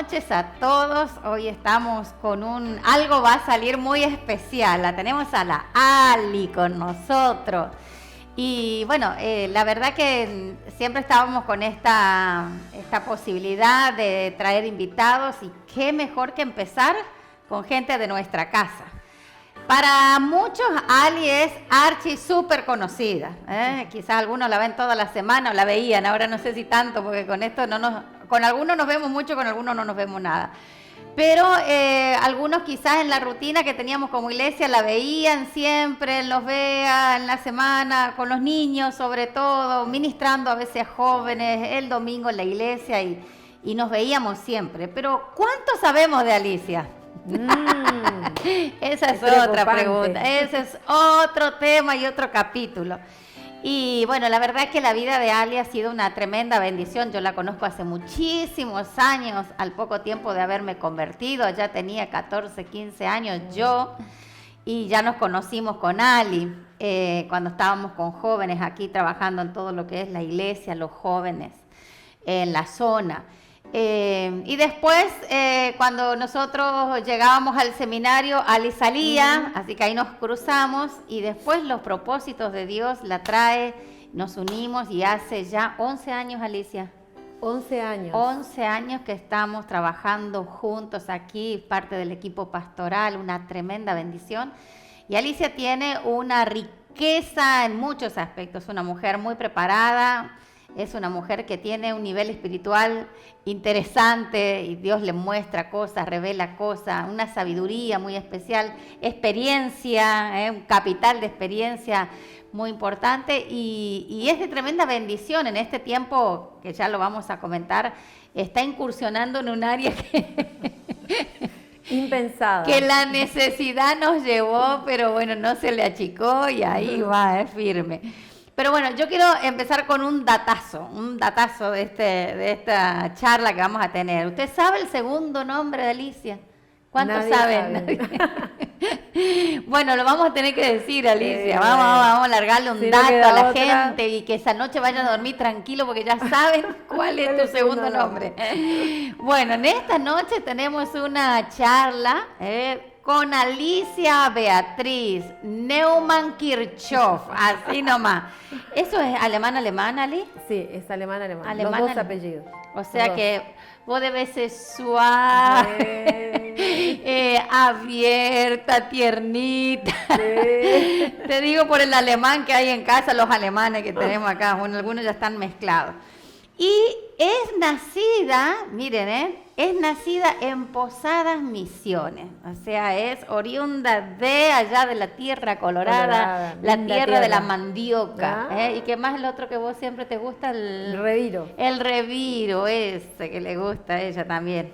noches a todos. Hoy estamos con algo va a salir muy especial. La tenemos a la Ali con nosotros. Y bueno, la verdad que siempre estábamos con esta posibilidad de traer invitados y qué mejor que empezar con gente de nuestra casa. Para muchos, Ali es archi súper conocida. Quizás algunos la ven toda la semana o la veían, ahora no sé si tanto, porque con esto con algunos nos vemos mucho, con algunos no nos vemos nada. Pero algunos quizás en la rutina que teníamos como iglesia la veían siempre, en los VEA, en la semana, con los niños sobre todo, ministrando a veces a jóvenes, el domingo en la iglesia y nos veíamos siempre. Pero ¿cuánto sabemos de Alicia? Esa es otra pregunta, ese es otro tema y otro capítulo. Y bueno, la verdad es que la vida de Ali ha sido una tremenda bendición. Yo la conozco hace muchísimos años, al poco tiempo de haberme convertido. Ya tenía 14, 15 años yo y ya nos conocimos con Ali cuando estábamos con jóvenes aquí trabajando en todo lo que es la iglesia, los jóvenes en la zona. Y después, cuando nosotros llegábamos al seminario, Ali salía, así que ahí nos cruzamos y después los propósitos de Dios la trae, nos unimos y hace ya 11 años, Alicia. 11 años. 11 años que estamos trabajando juntos aquí, parte del equipo pastoral, una tremenda bendición. Y Alicia tiene una riqueza en muchos aspectos, una mujer muy preparada. Es una mujer que tiene un nivel espiritual interesante y Dios le muestra cosas, revela cosas, una sabiduría muy especial, experiencia, un capital de experiencia muy importante y es de tremenda bendición en este tiempo, que ya lo vamos a comentar, está incursionando en un área impensada. Que la necesidad nos llevó, pero bueno, no se le achicó y ahí va, es firme. Pero bueno, yo quiero empezar con un datazo de esta charla que vamos a tener. ¿Usted sabe el segundo nombre de Alicia? ¿Cuántos saben? Nadie. Bueno, lo vamos a tener que decir, Alicia. Vamos a largarle un dato a la gente y que esa noche vayan a dormir tranquilo porque ya saben cuál es tu segundo nombre. Bueno, en esta noche tenemos una charla con Alicia Beatriz Neumann-Kirchhoff, así nomás. ¿Eso es alemán, Ali? Sí, es alemán. Los dos apellidos. O sea que vos debes ser suave, abierta, tiernita. Sí. Te digo por el alemán que hay en casa, los alemanes que tenemos acá, bueno, algunos ya están mezclados. Y es nacida, miren, es nacida en Posadas Misiones, o sea, es oriunda de allá de la tierra colorada, la tierra de la mandioca. ¿Y qué más es el otro que vos siempre te gusta? El reviro. El reviro, ese que le gusta a ella también.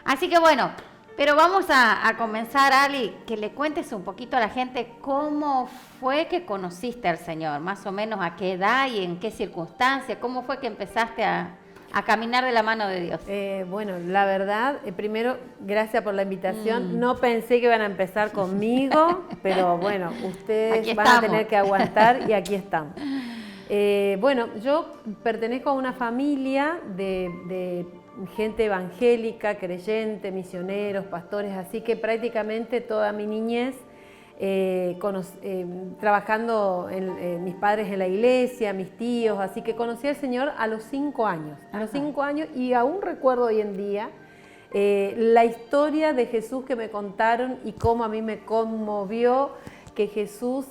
Así que bueno, pero vamos a comenzar, Ali, que le cuentes un poquito a la gente cómo fue que conociste al Señor, más o menos a qué edad y en qué circunstancias, cómo fue que empezaste a caminar de la mano de Dios. Bueno, la verdad, primero, gracias por la invitación. No pensé que iban a empezar conmigo, pero bueno, ustedes van a tener que aguantar y aquí estamos. Bueno, yo pertenezco a una familia de gente evangélica, creyente, misioneros, pastores, así que prácticamente toda mi niñez trabajando mis padres en la iglesia, mis tíos, así que conocí al Señor a los 5 años. A los 5 años y aún recuerdo hoy en día la historia de Jesús que me contaron y cómo a mí me conmovió que Jesús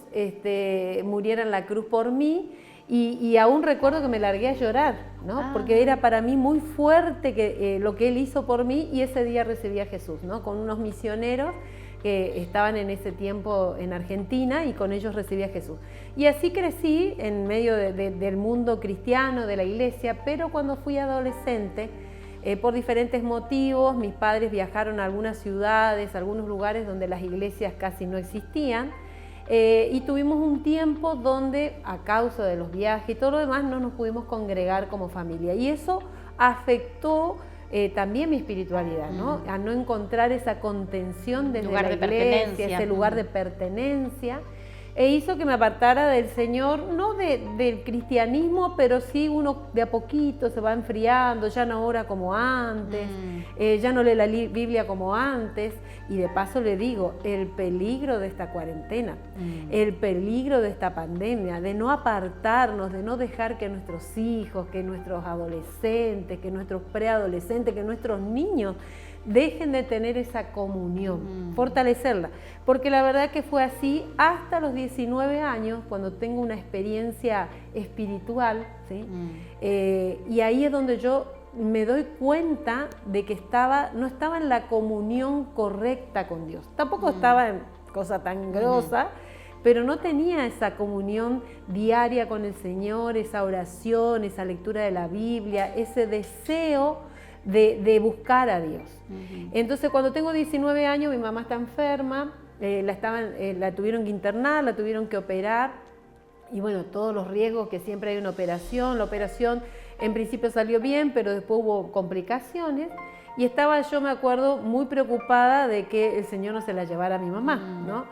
muriera en la cruz por mí. Y aún recuerdo que me largué a llorar, ¿no? Porque era para mí muy fuerte lo que Él hizo por mí y ese día recibí a Jesús, ¿no? Con unos misioneros que estaban en ese tiempo en Argentina y con ellos recibí a Jesús. Y así crecí en medio del mundo cristiano, de la iglesia, pero cuando fui adolescente, por diferentes motivos, mis padres viajaron a algunas ciudades, a algunos lugares donde las iglesias casi no existían. Y tuvimos un tiempo donde a causa de los viajes y todo lo demás no nos pudimos congregar como familia y eso afectó también mi espiritualidad, ¿no? A no encontrar esa contención desde la iglesia, ese lugar de pertenencia e hizo que me apartara del Señor, no del cristianismo, pero sí uno de a poquito se va enfriando, ya no ora como antes, ya no lee la Biblia como antes. Y de paso le digo, el peligro de esta cuarentena, el peligro de esta pandemia, de no apartarnos, de no dejar que nuestros hijos, que nuestros adolescentes, que nuestros preadolescentes, que nuestros niños dejen de tener esa comunión, fortalecerla. Porque la verdad que fue así hasta los 19 años, cuando tengo una experiencia espiritual, ¿sí? Y ahí es donde yo me doy cuenta de que no estaba en la comunión correcta con Dios. Tampoco estaba en cosa tan grosa, pero no tenía esa comunión diaria con el Señor, esa oración, esa lectura de la Biblia, ese deseo de buscar a Dios. Entonces, cuando tengo 19 años, mi mamá está enferma, la tuvieron que internar, la tuvieron que operar, y bueno, todos los riesgos que siempre hay una operación. La operación en principio salió bien, pero después hubo complicaciones, y estaba, yo me acuerdo, muy preocupada de que el Señor no se la llevara a mi mamá, ¿no?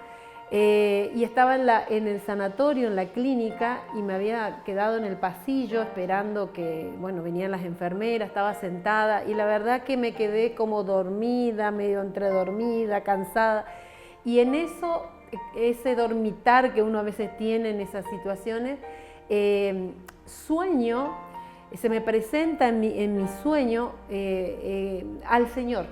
Y estaba en el sanatorio, en la clínica, y me había quedado en el pasillo esperando que, bueno, venían las enfermeras, estaba sentada, y la verdad que me quedé como dormida, medio entre dormida, cansada, y en eso, ese dormitar que uno a veces tiene en esas situaciones, sueño, se me presenta en mi sueño al Señor.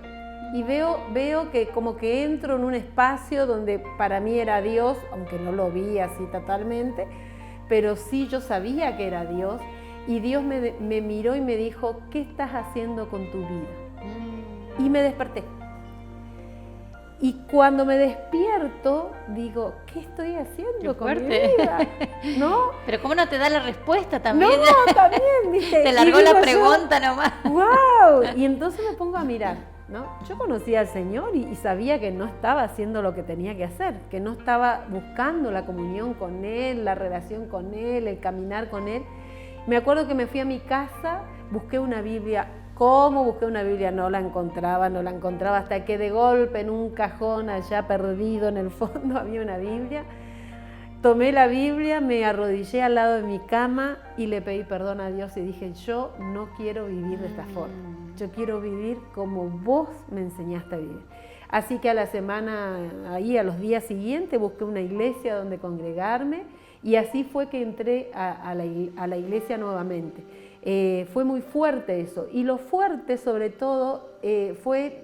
Y veo que como que entro en un espacio donde para mí era Dios, aunque no lo vi así totalmente, pero sí yo sabía que era Dios, y Dios me miró y me dijo, ¿qué estás haciendo con tu vida? Y me desperté. Y cuando me despierto, digo, ¿qué estoy haciendo con mi vida? ¿No? Pero ¿cómo no te da la respuesta también? No, también, ¿viste? Te largó la pregunta nomás. ¡Wow! Y entonces me pongo a mirar, ¿no? Yo conocía al Señor y sabía que no estaba haciendo lo que tenía que hacer, que no estaba buscando la comunión con Él, la relación con Él, el caminar con Él. Me acuerdo que me fui a mi casa, busqué una Biblia. ¿Cómo busqué una Biblia? No la encontraba, hasta que de golpe en un cajón allá perdido en el fondo había una Biblia. Tomé la Biblia, me arrodillé al lado de mi cama y le pedí perdón a Dios y dije, yo no quiero vivir de esta forma, yo quiero vivir como vos me enseñaste a vivir. Así que a la semana, ahí a los días siguientes, busqué una iglesia donde congregarme, y así fue que entré a la iglesia nuevamente. Fue muy fuerte eso, y lo fuerte sobre todo fue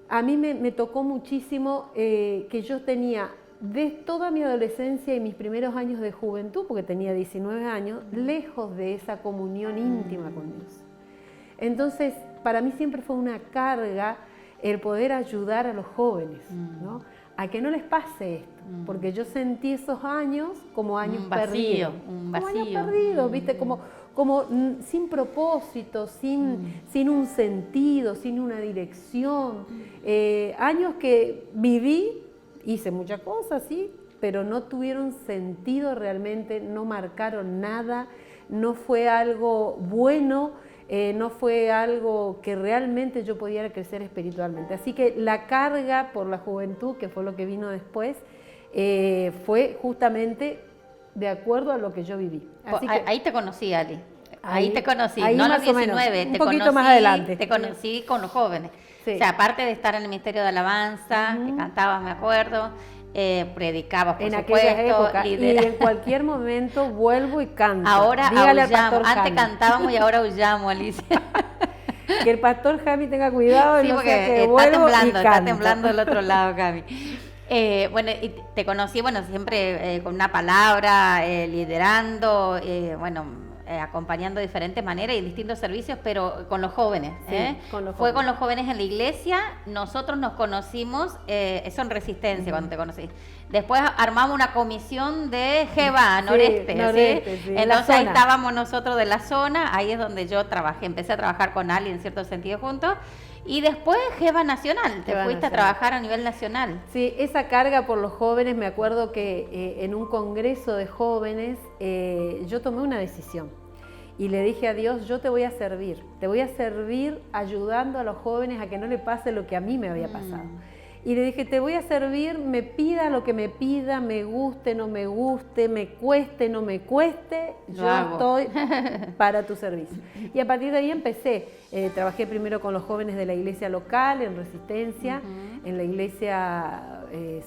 a mí me tocó muchísimo que yo tenía de toda mi adolescencia y mis primeros años de juventud, porque tenía 19 años, lejos de esa comunión íntima con Dios. Entonces, para mí siempre fue una carga el poder ayudar a los jóvenes, ¿no? A que no les pase esto, porque yo sentí esos años como años perdidos. Un vacío. Como años perdidos, ¿viste? Como sin propósito, sin un sentido, sin una dirección. Años que viví, hice muchas cosas, sí, pero no tuvieron sentido realmente, no marcaron nada, no fue algo bueno, no fue algo que realmente yo pudiera crecer espiritualmente. Así que la carga por la juventud, que fue lo que vino después, fue justamente de acuerdo a lo que yo viví. Así que, ahí te conocí, Ali. Ahí te conocí, ahí no a los más o menos, 19, un poquito más adelante. Te conocí con los jóvenes. Sí. O sea, aparte de estar en el Ministerio de Alabanza, que cantabas, me acuerdo, predicabas, por en supuesto, aquella época, y en cualquier momento vuelvo y canto. Ahora Dígale aullamos, al pastor antes Jami. cantábamos y ahora aullamos, Alicia. Que el pastor Jami tenga cuidado, Sí, no porque sea que está vuelvo y temblando, está canto. temblando del otro lado, Gaby. Bueno, y te conocí, bueno, siempre con una palabra, liderando, acompañando de diferentes maneras y en distintos servicios, pero con los jóvenes. Sí, con los Fue jóvenes. con los jóvenes en la iglesia, nosotros nos conocimos, eso en Resistencia, cuando te conocí. Después armamos una comisión de Jeva, Noreste, Noreste, ¿sí? sí, en la Entonces ahí zona. estábamos nosotros de la zona, ahí es donde yo trabajé, empecé a trabajar con Ali en cierto sentido juntos, y después Jeva Nacional, te Jeva fuiste Nacional. a trabajar a nivel nacional. Sí, esa carga por los jóvenes, me acuerdo que en un congreso de jóvenes yo tomé una decisión y le dije a Dios, yo te voy a servir ayudando a los jóvenes a que no le pase lo que a mí me había pasado. Y le dije, te voy a servir, me pida lo que me pida, me guste, no me guste, me cueste, no me cueste, yo estoy para tu servicio. Y a partir de ahí empecé. Trabajé primero con los jóvenes de la iglesia local, en Resistencia, en la iglesia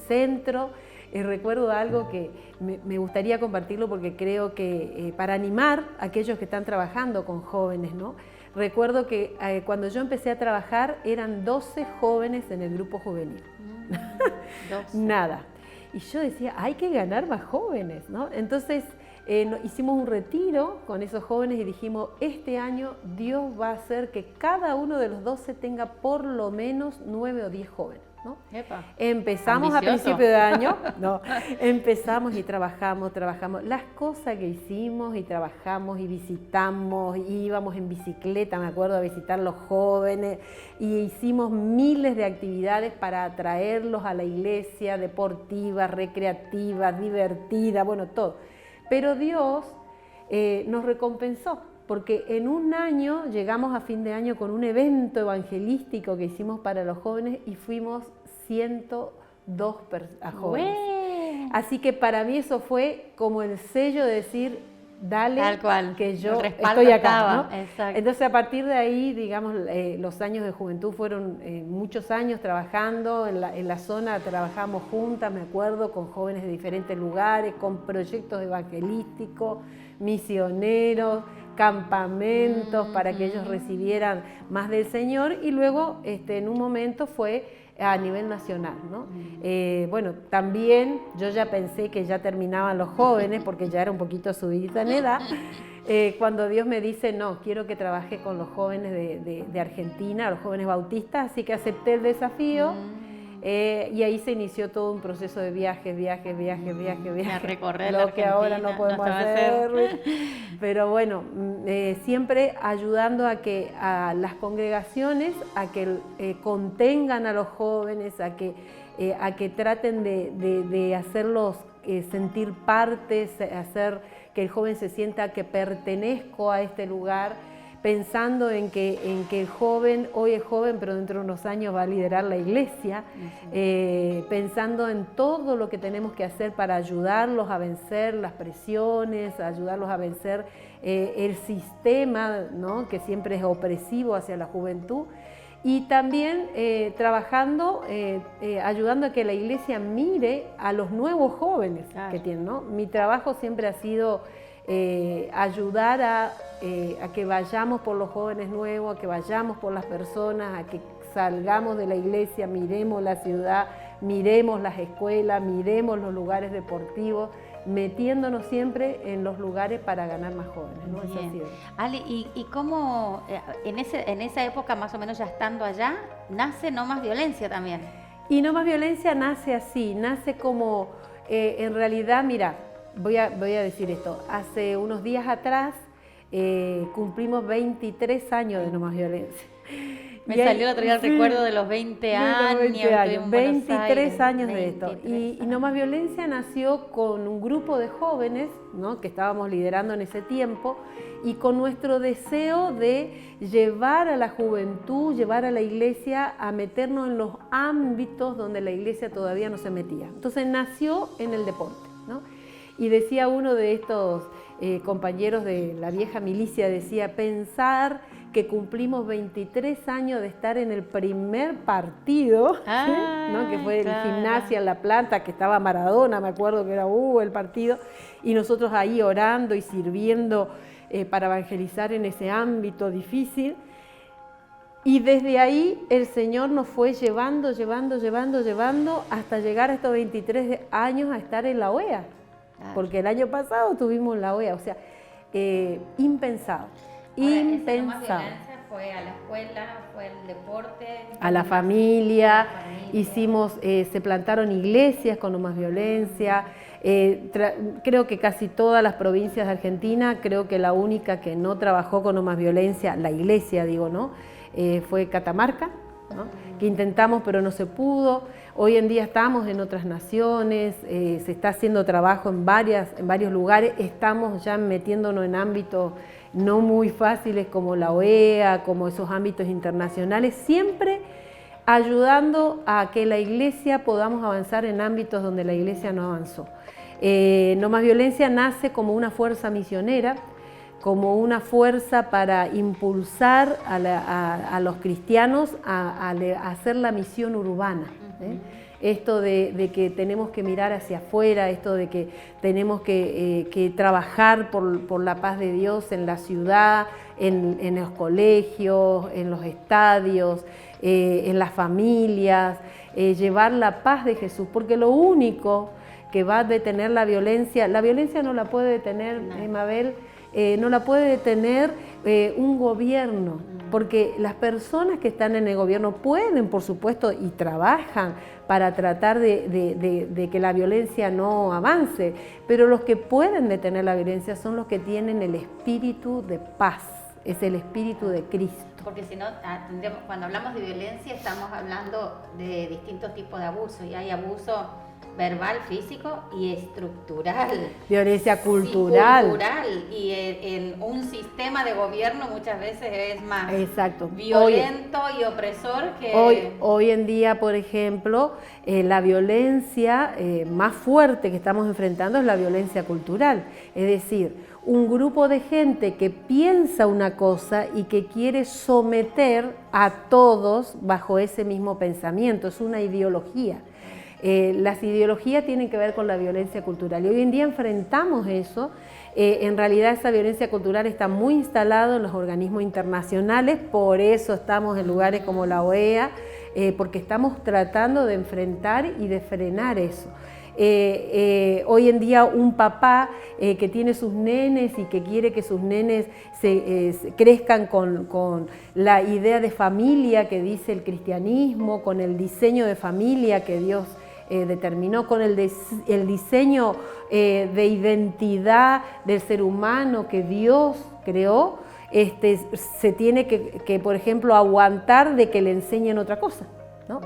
Centro. Recuerdo algo que me gustaría compartirlo porque creo que para animar a aquellos que están trabajando con jóvenes, ¿no? Recuerdo que cuando yo empecé a trabajar eran 12 jóvenes en el grupo juvenil. 12. Nada. Y yo decía, hay que ganar más jóvenes, ¿no? Entonces hicimos un retiro con esos jóvenes y dijimos, este año Dios va a hacer que cada uno de los 12 tenga por lo menos 9 o 10 jóvenes, ¿no? Empezamos ambicioso. A principio de año, no, empezamos y trabajamos las cosas que hicimos y trabajamos y visitamos, y íbamos en bicicleta, me acuerdo, a visitar los jóvenes, y hicimos miles de actividades para atraerlos a la iglesia, deportivas, recreativas, divertidas, bueno, todo. Pero Dios nos recompensó, porque en un año llegamos a fin de año con un evento evangelístico que hicimos para los jóvenes y fuimos 102 jóvenes. ¡Ué! Así que para mí eso fue como el sello de decir, dale, tal cual, que yo estoy acá, ¿no? Exacto. Entonces a partir de ahí, digamos, los años de juventud fueron muchos años trabajando, en la zona trabajamos juntas, me acuerdo, con jóvenes de diferentes lugares, con proyectos evangelísticos, misioneros, campamentos para que ellos recibieran más del Señor, y luego en un momento fue a nivel nacional, ¿no? Bueno, también yo ya pensé que ya terminaban los jóvenes porque ya era un poquito subidita en edad, cuando Dios me dice, no, quiero que trabaje con los jóvenes de Argentina, los jóvenes bautistas, así que acepté el desafío. Y ahí se inició todo un proceso de viajes, a recorrer lo que ahora no podemos hacer. Pero bueno, siempre ayudando a las congregaciones a que contengan a los jóvenes, a que traten de hacerlos sentir partes, hacer que el joven se sienta que pertenezco a este lugar, pensando en que el joven, hoy es joven, pero dentro de unos años va a liderar la iglesia, pensando en todo lo que tenemos que hacer para ayudarlos a vencer las presiones, ayudarlos a vencer el sistema, ¿no?, que siempre es opresivo hacia la juventud, y también trabajando, ayudando a que la iglesia mire a los nuevos jóvenes que tienen, ¿no? Mi trabajo siempre ha sido ayudar a que vayamos por los jóvenes nuevos, a que vayamos por las personas, a que salgamos de la iglesia, miremos la ciudad, miremos las escuelas, miremos los lugares deportivos, metiéndonos siempre en los lugares para ganar más jóvenes, ¿no? Eso ha sido. Ali, ¿y cómo en esa época, más o menos ya estando allá, nace No Más Violencia también? Y No Más Violencia nace así, nace como, en realidad, mira, voy a decir esto, hace unos días atrás cumplimos 23 años de No Más Violencia. Me salió el otro día el recuerdo de los 20 años. 23 años de esto. Y No Más Violencia nació con un grupo de jóvenes, ¿no?, que estábamos liderando en ese tiempo, y con nuestro deseo de llevar a la juventud, llevar a la iglesia a meternos en los ámbitos donde la iglesia todavía no se metía. Entonces nació en el deporte, ¿no? Y decía uno de estos compañeros de la vieja milicia, decía, pensar que cumplimos 23 años de estar en el primer partido, ¿no?, que fue el Gimnasia en La Plata, que estaba Maradona, me acuerdo que era el partido, y nosotros ahí orando y sirviendo para evangelizar en ese ámbito difícil. Y desde ahí el Señor nos fue llevando hasta llegar a estos 23 años a estar en la OEA. Porque el año pasado tuvimos la OEA, o sea, impensado. Impensado. Fue a la escuela, fue al deporte, a la familia. Hicimos, se plantaron iglesias con No Más Violencia. Creo que casi todas las provincias de Argentina, creo que la única que no trabajó con No Más Violencia, la iglesia digo, ¿no?, fue Catamarca, ¿no?, que intentamos pero no se pudo. Hoy en día estamos en otras naciones, se está haciendo trabajo en varios lugares, estamos ya metiéndonos en ámbitos no muy fáciles como la OEA, como esos ámbitos internacionales, siempre ayudando a que la iglesia podamos avanzar en ámbitos donde la iglesia no avanzó. No Más Violencia nace como una fuerza misionera, como una fuerza para impulsar a los cristianos a hacer la misión urbana. Esto de que tenemos que mirar hacia afuera, esto de que tenemos que trabajar por la paz de Dios en la ciudad, en los colegios, en los estadios, en las familias, llevar la paz de Jesús, porque lo único que va a detener la violencia no la puede detener, Mabel, no la puede detener un gobierno, porque las personas que están en el gobierno pueden, por supuesto, y trabajan para tratar de que la violencia no avance, pero los que pueden detener la violencia son los que tienen el espíritu de paz, es el espíritu de Cristo. Porque si no, cuando hablamos de violencia estamos hablando de distintos tipos de abuso, y hay abuso verbal, físico y estructural. Violencia cultural. Sí, cultural. Y en un sistema de gobierno muchas veces es más exacto. violento y opresor que... Hoy en día, por ejemplo, la violencia más fuerte que estamos enfrentando es la violencia cultural. Es decir, un grupo de gente que piensa una cosa y que quiere someter a todos bajo ese mismo pensamiento. Es una ideología. Las ideologías tienen que ver con la violencia cultural y hoy en día enfrentamos eso. En realidad esa violencia cultural está muy instalada en los organismos internacionales, por eso estamos en lugares como la OEA, porque estamos tratando de enfrentar y de frenar eso. Hoy en día un papá que tiene sus nenes y que quiere que sus nenes crezcan con la idea de familia que dice el cristianismo, con el diseño de familia que Dios determinó, con el diseño de identidad del ser humano que Dios creó, se tiene que, por ejemplo, aguantar de que le enseñen otra cosa, ¿no?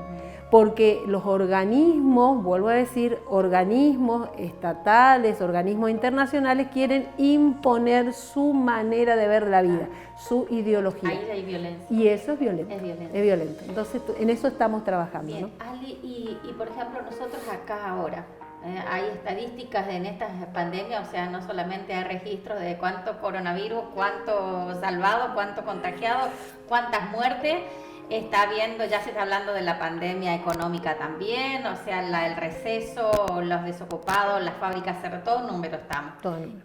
Porque los organismos, vuelvo a decir, organismos estatales, organismos internacionales quieren imponer su manera de ver la vida, su ideología. Ahí hay violencia. Y eso es violento. Es violento. Entonces, en eso estamos trabajando. Bien, ¿no? Ali, y por ejemplo, nosotros acá ahora, hay estadísticas en estas pandemias, o sea, no solamente hay registros de cuánto coronavirus, cuánto salvado, cuánto contagiado, cuántas muertes. Está viendo, ya se está hablando de la pandemia económica también, o sea, el receso, los desocupados, las fábricas cerradas, todo número estamos.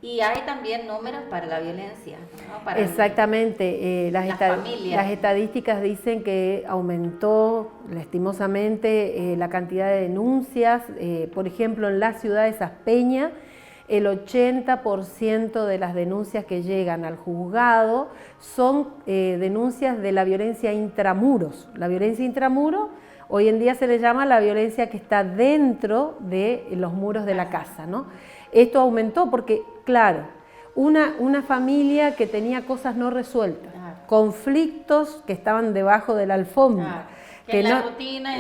Y hay también números para la violencia, ¿no? Para exactamente, las estadísticas dicen que aumentó lastimosamente la cantidad de denuncias, por ejemplo, en la ciudad de Saspeña, el 80% de las denuncias que llegan al juzgado son denuncias de la violencia intramuros. La violencia intramuros hoy en día se le llama la violencia que está dentro de los muros de la casa, ¿no? Esto aumentó porque, claro, una familia que tenía cosas no resueltas, conflictos que estaban debajo de la alfombra, que la rutina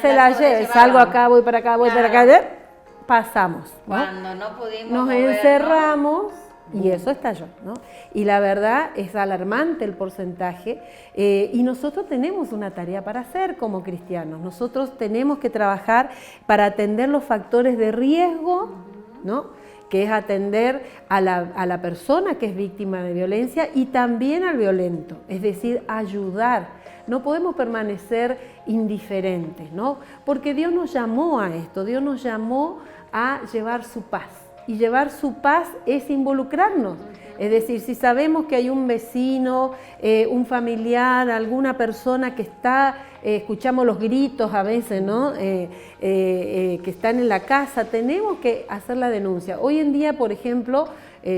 se la lleva, salgo acá, voy para acá, voy para acá, pasamos, ¿no? Cuando no pudimos nos encerramos y eso estalló, ¿no? Y la verdad es alarmante el porcentaje y nosotros tenemos una tarea para hacer como cristianos. Nosotros tenemos que trabajar para atender los factores de riesgo, ¿no? Que es atender a la persona que es víctima de violencia y también al violento, es decir, ayudar. No podemos permanecer indiferentes, ¿no? Porque Dios nos llamó a esto, Dios nos llamó a llevar su paz. Y llevar su paz es involucrarnos. Es decir, si sabemos que hay un vecino, un familiar, alguna persona que está, escuchamos los gritos a veces, ¿no? Que están en la casa, tenemos que hacer la denuncia. Hoy en día, por ejemplo,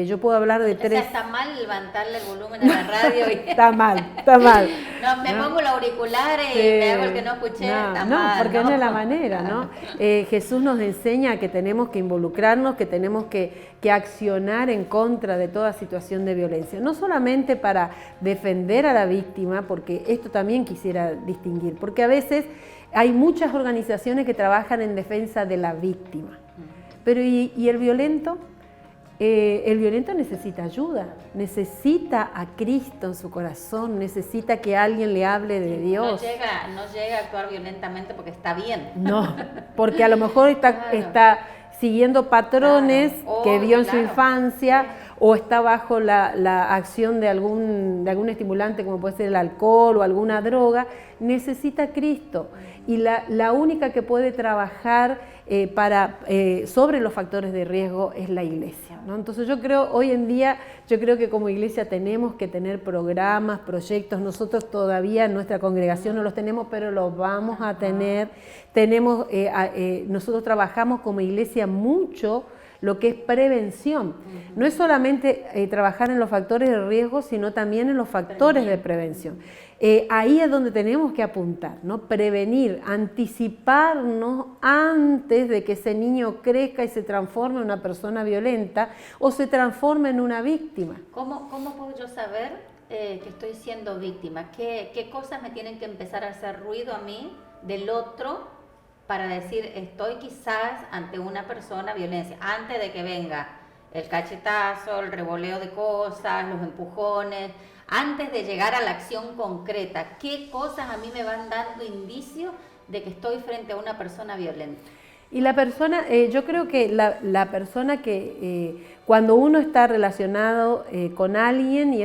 yo puedo hablar de tres... O sea, está mal levantarle el volumen a la radio. Y... está mal, está mal. No, me pongo los auriculares y me hago el que no escuché, está mal. No, porque no es la manera, ¿no? Jesús nos enseña que tenemos que involucrarnos, que tenemos que accionar en contra de toda situación de violencia. No solamente para defender a la víctima, porque esto también quisiera distinguir, porque a veces hay muchas organizaciones que trabajan en defensa de la víctima. Pero ¿y el violento? El violento necesita ayuda, necesita a Cristo en su corazón, necesita que alguien le hable de Dios. No llega a actuar violentamente porque está bien. No, porque a lo mejor está siguiendo patrones que vio en su infancia, o está bajo la acción de algún estimulante, como puede ser el alcohol o alguna droga. Necesita a Cristo, y la única que puede trabajar sobre los factores de riesgo es la iglesia, ¿no? Entonces hoy en día yo creo que como iglesia tenemos que tener programas, proyectos. Nosotros todavía en nuestra congregación no los tenemos, pero los vamos a tener. Nosotros trabajamos como iglesia mucho lo que es prevención. No es solamente trabajar en los factores de riesgo, sino también en los factores de prevención. Ahí es donde tenemos que apuntar, ¿no? Prevenir, anticiparnos antes de que ese niño crezca y se transforme en una persona violenta o se transforme en una víctima. ¿Cómo puedo yo saber que estoy siendo víctima? ¿Qué cosas me tienen que empezar a hacer ruido a mí del otro para decir estoy quizás ante una persona violencia, antes de que venga el cachetazo, el revoleo de cosas, los empujones, antes de llegar a la acción concreta? ¿Qué cosas a mí me van dando indicios de que estoy frente a una persona violenta? Y la persona, yo creo que la persona que cuando uno está relacionado con alguien y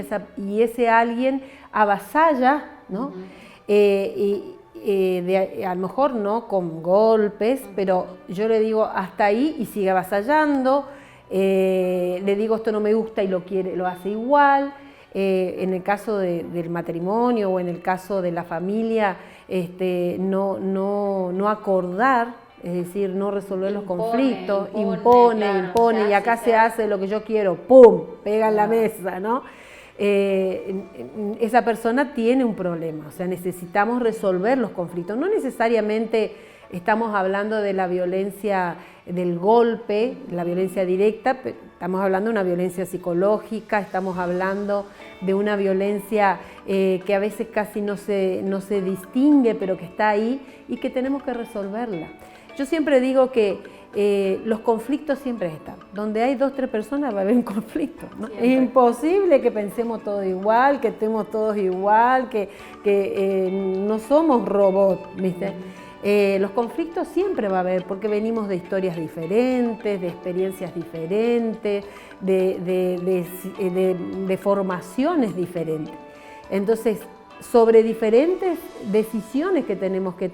ese alguien avasalla, ¿no? A lo mejor no con golpes, pero yo le digo hasta ahí y sigue avasallando, le digo esto no me gusta y lo hace igual. En el caso del matrimonio o en el caso de la familia, no acordar, es decir, no resolver los conflictos, impone, y acá se hace lo que yo quiero, ¡pum!, pega en la mesa, ¿no? Esa persona tiene un problema, o sea, necesitamos resolver los conflictos. No necesariamente estamos hablando de la violencia del golpe, la violencia directa, estamos hablando de una violencia psicológica, estamos hablando de una violencia que a veces casi no se distingue, pero que está ahí y que tenemos que resolverla. Yo siempre digo que los conflictos siempre están. Donde hay 2 o 3 personas va a haber un conflicto, ¿no? Es imposible que pensemos todos igual, que estemos todos igual, que no somos robots, ¿viste? Los conflictos siempre va a haber, porque venimos de historias diferentes, de experiencias diferentes, de formaciones diferentes. Entonces, sobre diferentes decisiones que tenemos que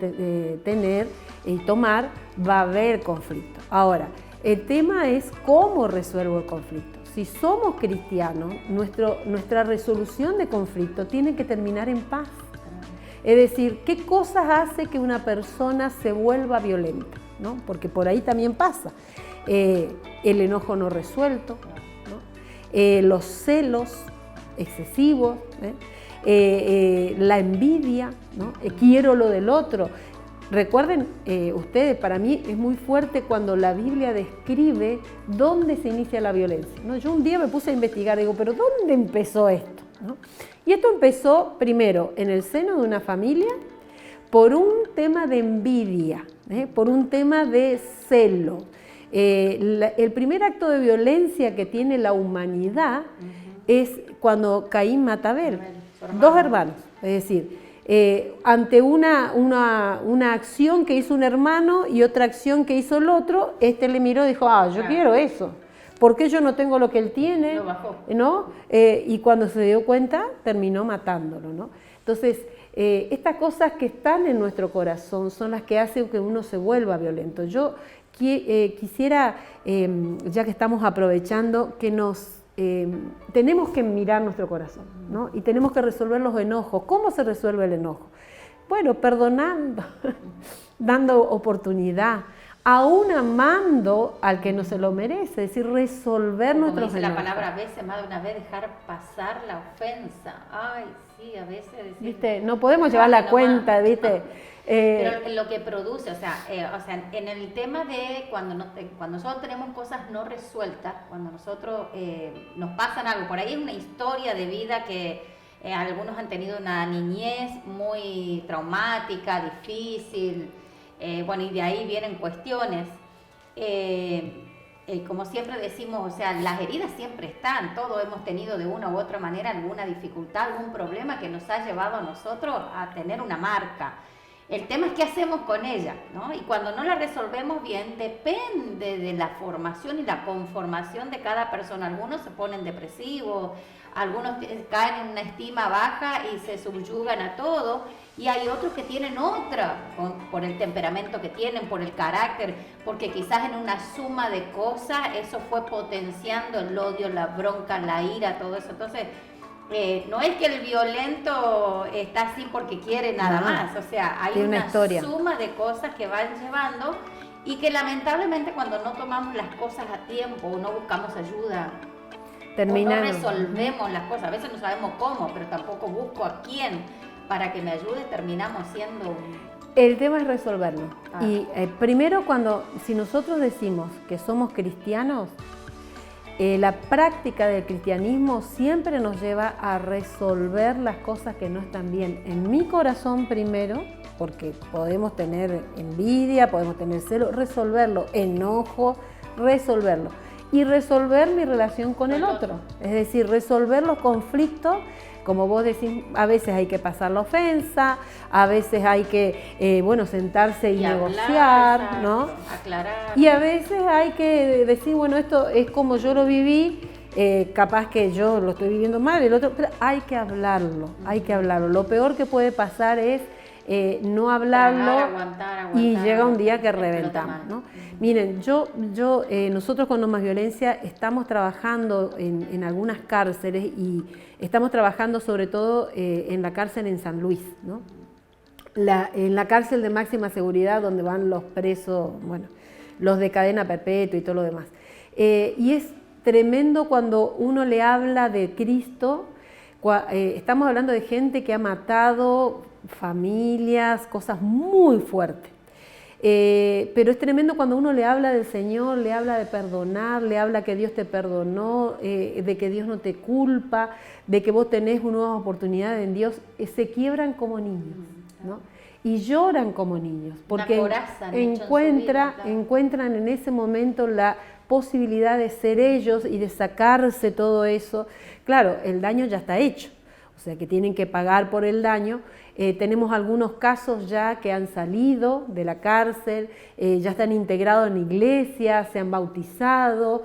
tener y tomar, va a haber conflicto. Ahora, el tema es cómo resuelvo el conflicto. Si somos cristianos, nuestra resolución de conflicto tiene que terminar en paz. Es decir, ¿qué cosas hace que una persona se vuelva violenta, ¿no? Porque por ahí también pasa. El enojo no resuelto, ¿no? Los celos excesivos, la envidia, ¿no? Quiero lo del otro. Recuerden ustedes, para mí es muy fuerte cuando la Biblia describe dónde se inicia la violencia, ¿no? Yo un día me puse a investigar, digo, ¿pero dónde empezó esto, ¿no? Y esto empezó primero en el seno de una familia por un tema de envidia, por un tema de celo. El primer acto de violencia que tiene la humanidad es cuando Caín mata a Abel, 2 hermanos, es decir, ante una acción que hizo un hermano y otra acción que hizo el otro, este le miró y dijo, yo quiero eso. ¿Por qué yo no tengo lo que él tiene? Lo bajó. ¿No? Y cuando se dio cuenta, terminó matándolo, ¿no? Entonces, estas cosas que están en nuestro corazón son las que hacen que uno se vuelva violento. Yo quisiera, ya que estamos aprovechando, que tenemos que mirar nuestro corazón, ¿no? Y tenemos que resolver los enojos. ¿Cómo se resuelve el enojo? Bueno, perdonando, dando oportunidad, aún amando al que no se lo merece, es decir, resolver nuestros enojos. Como dice la palabra a veces, más de una vez, dejar pasar la ofensa. Ay, sí, a veces decir, ¿viste? No podemos llevar la cuenta, ¿viste? Pero lo que produce, o sea, en el tema de cuando nosotros tenemos cosas no resueltas, cuando nosotros nos pasan algo, por ahí es una historia de vida que algunos han tenido una niñez muy traumática, difícil, bueno, y de ahí vienen cuestiones. como siempre decimos, o sea, las heridas siempre están, todos hemos tenido de una u otra manera alguna dificultad, algún problema que nos ha llevado a nosotros a tener una marca. El tema es qué hacemos con ella, ¿no? Y cuando no la resolvemos bien, depende de la formación y la conformación de cada persona. Algunos se ponen depresivos, algunos caen en una estima baja y se subyugan a todo, y hay otros que tienen otra, por el temperamento que tienen, por el carácter, porque quizás en una suma de cosas eso fue potenciando el odio, la bronca, la ira, todo eso. Entonces, no es que el violento está así porque quiere nada más, o sea, hay una suma de cosas que van llevando, y que lamentablemente cuando no tomamos las cosas a tiempo, no buscamos ayuda, o no resolvemos las cosas, a veces no sabemos cómo, pero tampoco busco a quién para que me ayude, terminamos siendo... El tema es resolverlo. Y primero, si nosotros decimos que somos cristianos, la práctica del cristianismo siempre nos lleva a resolver las cosas que no están bien en mi corazón primero, porque podemos tener envidia, podemos tener celo, resolverlo, enojo, resolverlo. Y resolver mi relación con el otro, es decir, resolver los conflictos. Como vos decís, a veces hay que pasar la ofensa, a veces hay que, sentarse y negociar, hablar, ¿no? Aclarar. Y a veces hay que decir, bueno, esto es como yo lo viví, capaz que yo lo estoy viviendo mal, el otro, pero hay que hablarlo, hay que hablarlo. Lo peor que puede pasar es no hablarlo, aguantar, y llega un día que reventamos, ¿no? Miren, nosotros con No Más Violencia estamos trabajando en algunas cárceles, y estamos trabajando sobre todo en la cárcel en San Luis, ¿no? En la cárcel de máxima seguridad, donde van los presos, los de cadena perpetua y todo lo demás. Y es tremendo cuando uno le habla de Cristo. Estamos hablando de gente que ha matado familias, cosas muy fuertes. Pero es tremendo cuando uno le habla del Señor, le habla de perdonar, le habla que Dios te perdonó, de que Dios no te culpa, de que vos tenés una nueva oportunidad en Dios. Se quiebran como niños, ¿no? Y lloran como niños, porque encuentran en ese momento la posibilidad de ser ellos y de sacarse todo eso. Claro, el daño ya está hecho, o sea que tienen que pagar por el daño. Tenemos algunos casos ya que han salido de la cárcel, ya están integrados en iglesia, se han bautizado,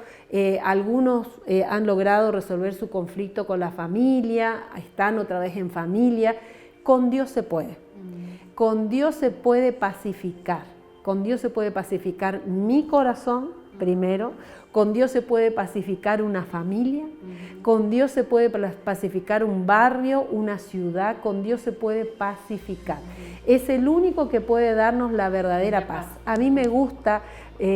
algunos han logrado resolver su conflicto con la familia, están otra vez en familia. Con Dios se puede, con Dios se puede pacificar, con Dios se puede pacificar mi corazón primero, con Dios se puede pacificar una familia, con Dios se puede pacificar un barrio, una ciudad, con Dios se puede pacificar. Es el único que puede darnos la verdadera paz. A mí me gusta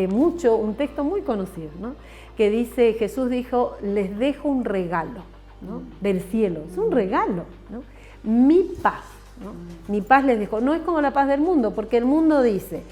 mucho un texto muy conocido, ¿no? Que dice, Jesús dijo, les dejo un regalo, ¿no? Del cielo, es un regalo, ¿no? Mi paz, ¿no? Mi paz les dejo. No es como la paz del mundo, porque el mundo dice...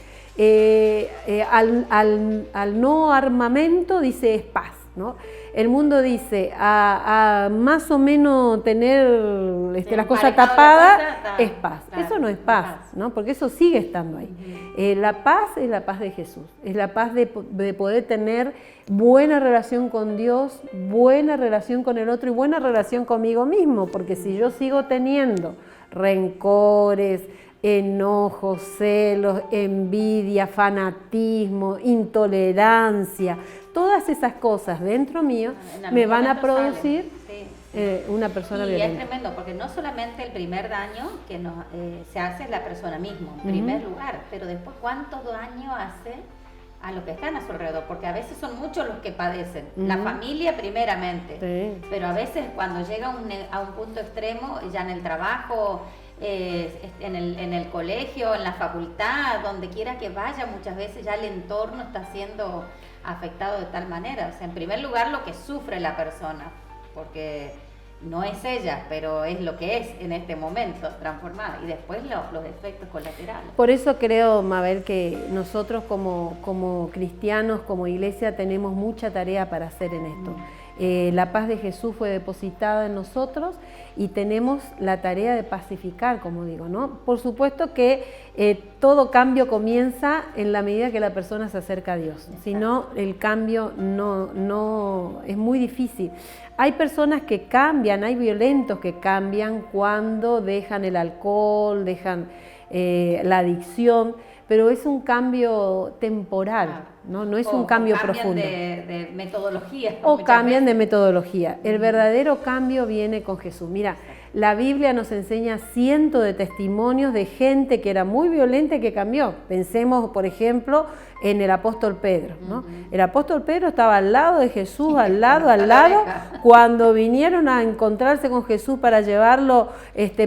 al no armamento dice es paz, ¿no? El mundo dice a más o menos tener las cosas tapadas es paz. Eso no es paz, ¿no? Porque eso sigue estando ahí. La paz es la paz de Jesús, es la paz de poder tener buena relación con Dios, buena relación con el otro y buena relación conmigo mismo, porque si yo sigo teniendo rencores, enojos, celos, envidia, fanatismo, intolerancia, todas esas cosas dentro mío me van a producir una persona violenta. Y es tremendo, porque no solamente el primer daño que se hace es la persona misma, en primer lugar, pero después cuánto daño hace a los que están a su alrededor, porque a veces son muchos los que padecen, la familia primeramente, pero a veces cuando llega a un punto extremo, ya en el trabajo, en el colegio, en la facultad, donde quiera que vaya, muchas veces ya el entorno está siendo afectado de tal manera. O sea, en primer lugar lo que sufre la persona, porque no es ella, pero es lo que es en este momento, transformada, y después los efectos colaterales. Por eso creo, Mabel, que nosotros como cristianos, como iglesia, tenemos mucha tarea para hacer en esto. La paz de Jesús fue depositada en nosotros y tenemos la tarea de pacificar, como digo, ¿no? Por supuesto que todo cambio comienza en la medida que la persona se acerca a Dios. Si no, el cambio no es muy difícil. Hay personas que cambian, hay violentos que cambian cuando dejan el alcohol, dejan la adicción, pero es un cambio temporal, ¿no? No es un cambio profundo. De metodología. O cambian de metodología. El verdadero cambio viene con Jesús. Mira, la Biblia nos enseña cientos de testimonios de gente que era muy violenta y que cambió. Pensemos, por ejemplo, en el apóstol Pedro, ¿no? El apóstol Pedro estaba al lado de Jesús, al lado. Cuando vinieron a encontrarse con Jesús para llevarlo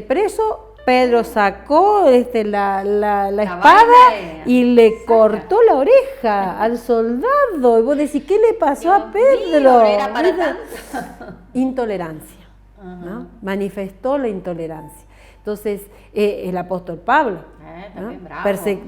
preso, Pedro sacó la espada y le cortó la oreja al soldado. Y vos decís, ¿qué le pasó a Pedro? ¿Era para tanto? Intolerancia, ¿no? Manifestó la intolerancia. Entonces, el apóstol Pablo, ¿no?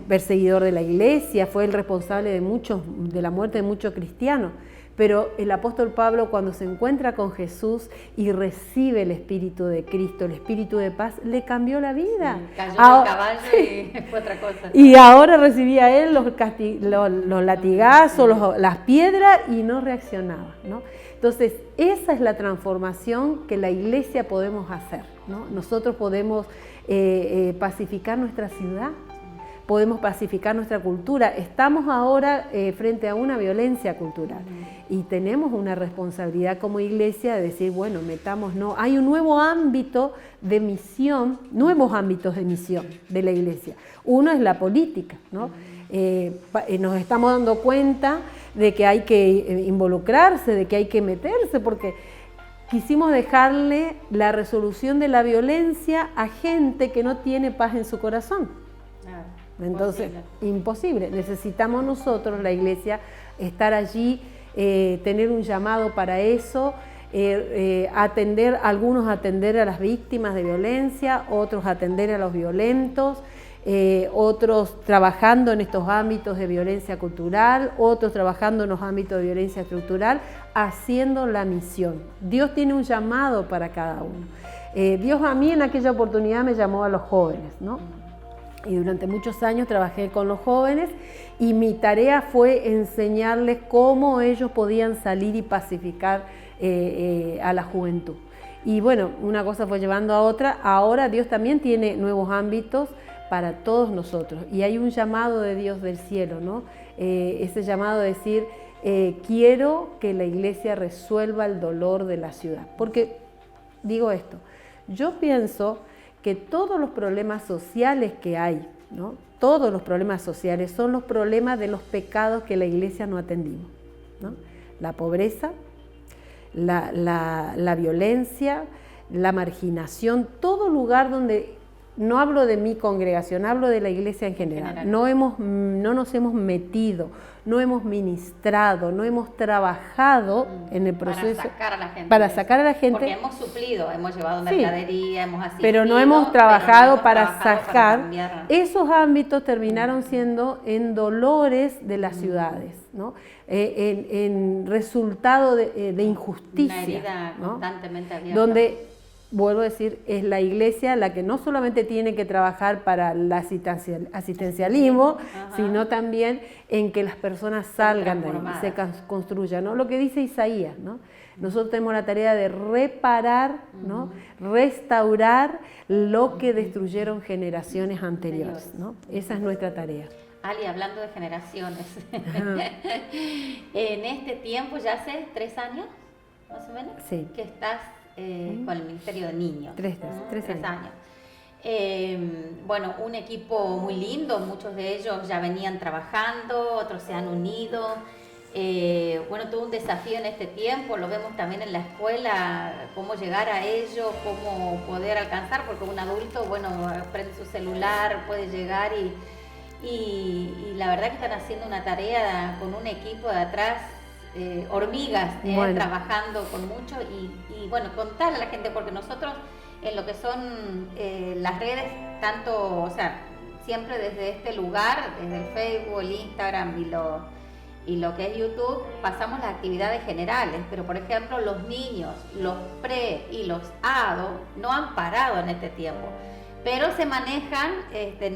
Perseguidor de la iglesia, fue el responsable de la muerte de muchos cristianos. Pero el apóstol Pablo, cuando se encuentra con Jesús y recibe el Espíritu de Cristo, el Espíritu de paz, le cambió la vida. Sí, cayó del caballo y fue otra cosa. Y ahora recibía él los latigazos, las piedras y no reaccionaba, ¿no? Entonces, esa es la transformación que la iglesia podemos hacer, ¿no? Nosotros podemos pacificar nuestra ciudad. Podemos pacificar nuestra cultura. Estamos ahora frente a una violencia cultural y tenemos una responsabilidad como iglesia de decir, bueno, metámonos. Hay un nuevo ámbito de misión, nuevos ámbitos de misión de la iglesia. Uno es la política, ¿no? Nos estamos dando cuenta de que hay que involucrarse, de que hay que meterse, porque quisimos dejarle la resolución de la violencia a gente que no tiene paz en su corazón. Entonces, imposible. Necesitamos nosotros, la iglesia, estar allí, tener un llamado para eso, algunos atender a las víctimas de violencia, otros atender a los violentos, otros trabajando en estos ámbitos de violencia cultural, otros trabajando en los ámbitos de violencia estructural, haciendo la misión. Dios tiene un llamado para cada uno. Dios a mí en aquella oportunidad me llamó a los jóvenes, ¿no? Y durante muchos años trabajé con los jóvenes y mi tarea fue enseñarles cómo ellos podían salir y pacificar a la juventud. Y bueno, una cosa fue llevando a otra. Ahora Dios también tiene nuevos ámbitos para todos nosotros. Y hay un llamado de Dios del cielo, ¿no? Ese llamado de decir, quiero que la iglesia resuelva el dolor de la ciudad. Porque, digo esto, yo pienso que todos los problemas sociales que hay, ¿no? Todos los problemas sociales son los problemas de los pecados que la iglesia no atendimos, ¿no? La pobreza, la violencia, la marginación, todo lugar donde, no hablo de mi congregación, hablo de la iglesia en general. No nos hemos metido, no hemos ministrado, no hemos trabajado en el proceso para sacar a la gente. Porque hemos suplido, hemos llevado mercadería, hemos asistido. Pero no hemos trabajado para sacar. Esos ámbitos terminaron siendo en dolores de las ciudades, ¿no? En resultado de injusticia. Una herida, ¿no? Constantemente abierta. Donde, vuelvo a decir, es la iglesia la que no solamente tiene que trabajar para el asistencialismo, sino también en que las personas salgan de ahí y se construyan, ¿no? Lo que dice Isaías, ¿no? Nosotros tenemos la tarea de reparar, ¿no? Restaurar lo que destruyeron generaciones anteriores, ¿no? Esa es nuestra tarea. Ali, hablando de generaciones, en este tiempo, ya hace 3 años, más o menos, sí, que estás con el Ministerio de Niños. 3 años. Bueno, un equipo muy lindo, muchos de ellos ya venían trabajando, otros se han unido. Bueno, tuvo un desafío en este tiempo, lo vemos también en la escuela, cómo llegar a ellos, cómo poder alcanzar, porque un adulto, bueno, prende su celular, puede llegar y la verdad que están haciendo una tarea con un equipo de atrás, hormigas, bueno, trabajando con mucho y bueno, contarle a la gente, porque nosotros en lo que son las redes, tanto, o sea, siempre desde este lugar, desde el Facebook, el Instagram y lo que es YouTube, pasamos las actividades generales, pero por ejemplo los niños, los pre y los ado no han parado en este tiempo, pero se manejan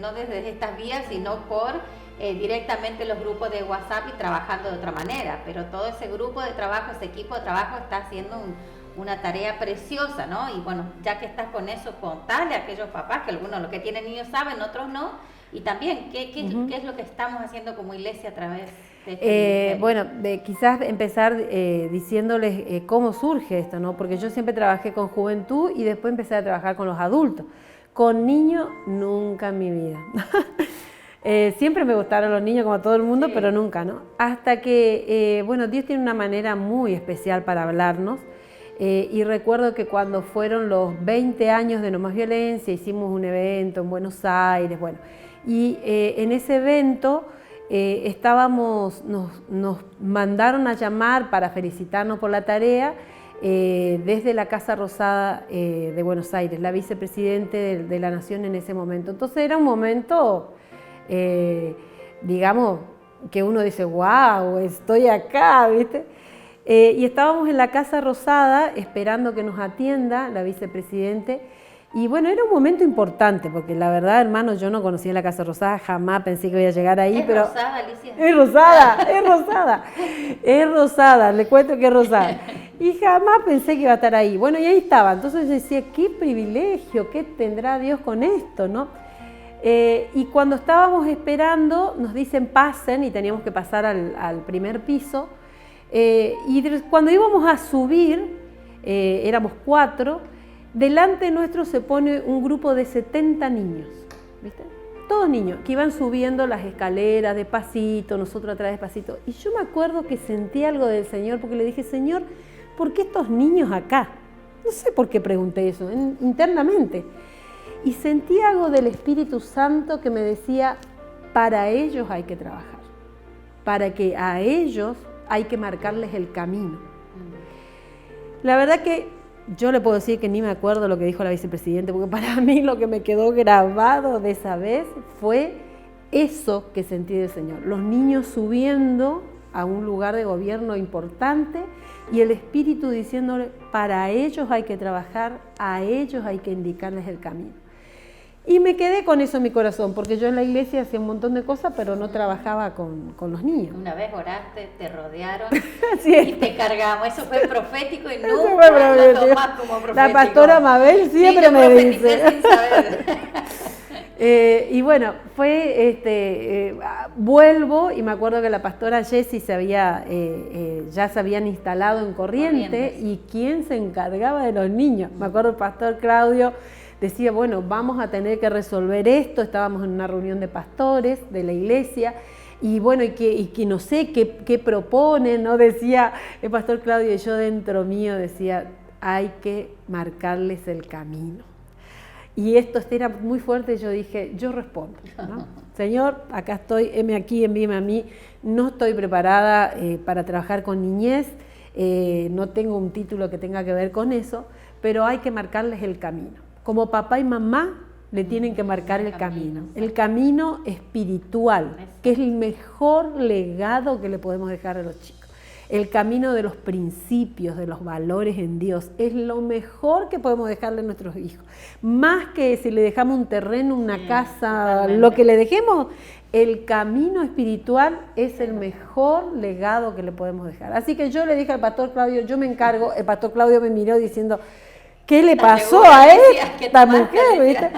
no desde estas vías, sino por directamente los grupos de WhatsApp y trabajando de otra manera, pero todo ese grupo de trabajo, ese equipo de trabajo está haciendo una tarea preciosa, ¿no? Y bueno, ya que estás con eso, contale a aquellos papás, que algunos los que tienen niños saben, otros no, y también, ¿qué es lo que estamos haciendo como iglesia a través de este bueno, quizás empezar diciéndoles cómo surge esto, ¿no? Porque yo siempre trabajé con juventud y después empecé a trabajar con los adultos. Con niños, nunca en mi vida. Siempre me gustaron los niños como a todo el mundo, pero nunca, ¿no? Hasta que, bueno, Dios tiene una manera muy especial para hablarnos. Y recuerdo que cuando fueron los 20 años de No Más Violencia, hicimos un evento en Buenos Aires, bueno, y en ese evento nos mandaron a llamar para felicitarnos por la tarea desde la Casa Rosada de Buenos Aires, la vicepresidente de la Nación en ese momento. Entonces era un momento, digamos, que uno dice, wow, estoy acá, ¿viste? Y estábamos en la Casa Rosada esperando que nos atienda la vicepresidente. Y bueno, era un momento importante, porque la verdad, hermano, yo no conocía la Casa Rosada, jamás pensé que iba a llegar ahí. ¿Es pero rosada, Alicia? Es rosada, es rosada, es rosada, le cuento que es rosada. Y jamás pensé que iba a estar ahí. Bueno, y ahí estaba. Entonces yo decía, qué privilegio, qué tendrá Dios con esto, ¿no? Y cuando estábamos esperando, nos dicen pasen, y teníamos que pasar al primer piso. Y cuando íbamos a subir, éramos 4, delante nuestro se pone un grupo de 70 niños, ¿viste? Todos niños que iban subiendo las escaleras despacito, nosotros atrás despacito. Y yo me acuerdo que sentí algo del Señor, porque le dije, Señor, ¿por qué estos niños acá? No sé por qué pregunté eso, internamente. Y sentí algo del Espíritu Santo que me decía, para ellos hay que trabajar, para que a ellos hay que marcarles el camino. La verdad que yo le puedo decir que ni me acuerdo lo que dijo la vicepresidenta, porque para mí lo que me quedó grabado de esa vez fue eso que sentí del Señor. Los niños subiendo a un lugar de gobierno importante y el Espíritu diciéndole, para ellos hay que trabajar, a ellos hay que indicarles el camino. Y me quedé con eso en mi corazón, porque yo en la iglesia hacía un montón de cosas, pero no trabajaba con los niños. Una vez oraste, te rodearon sí, y te cargamos. Eso fue profético y nunca lo tomás como profético. La pastora Mabel siempre me dice. Sin saber. Y bueno, fue, vuelvo y me acuerdo que la pastora Jessie ya se habían instalado en Corrientes. Y quién se encargaba de los niños. Me acuerdo el pastor Claudio decía, bueno, vamos a tener que resolver esto. Estábamos en una reunión de pastores de la iglesia y bueno, y que no sé qué proponen, ¿no? Decía el pastor Claudio, y yo dentro mío decía, hay que marcarles el camino. Y esto era muy fuerte, yo dije, yo respondo, ¿no? Señor, acá estoy, heme aquí, envíeme a mí. No estoy preparada para trabajar con niñez, no tengo un título que tenga que ver con eso, pero hay que marcarles el camino. Como papá y mamá le tienen que marcar el camino espiritual, que es el mejor legado que le podemos dejar a los chicos. El camino de los principios, de los valores en Dios, es lo mejor que podemos dejarle a nuestros hijos. Más que si le dejamos un terreno, una casa, totalmente. Lo que le dejemos, el camino espiritual es el mejor legado que le podemos dejar. Así que yo le dije al pastor Claudio, yo me encargo, el pastor Claudio me miró diciendo, ¿qué le pasó a esta mujer? ¿Viste?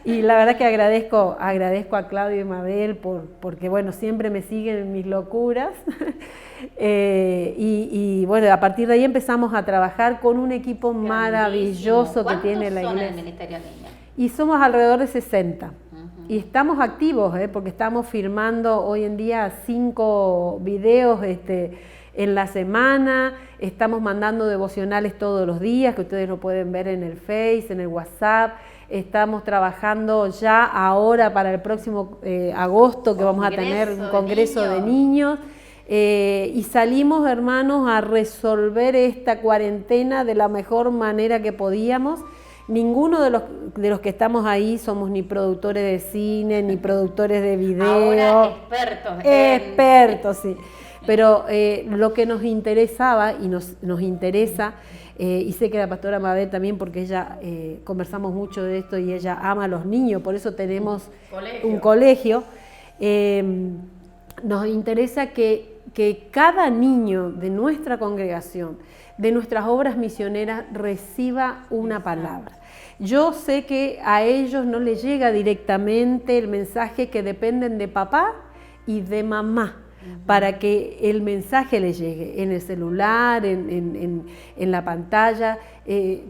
Y la verdad que agradezco a Claudio y Mabel porque bueno, siempre me siguen en mis locuras. Y bueno, a partir de ahí empezamos a trabajar con un equipo maravilloso que tiene la iglesia. ¿Cuántos son en el Ministerio Niña? Y somos alrededor de 60. Y estamos activos, porque estamos filmando hoy en día 5 videos en la semana, estamos mandando devocionales todos los días, que ustedes lo pueden ver en el Face, en el WhatsApp. Estamos trabajando ya ahora para el próximo agosto, que vamos a tener un congreso de niños. Y salimos, hermanos, a resolver esta cuarentena de la mejor manera que podíamos. Ninguno de los que estamos ahí somos ni productores de cine, ni productores de video. Ahora expertos, sí. Pero lo que nos interesaba y nos interesa, y sé que la pastora Mabel también, porque ella conversamos mucho de esto y ella ama a los niños, por eso tenemos un colegio. Nos interesa que cada niño de nuestra congregación, de nuestras obras misioneras, reciba una palabra. Yo sé que a ellos no les llega directamente el mensaje, que dependen de papá y de mamá para que el mensaje les llegue en el celular, en la pantalla.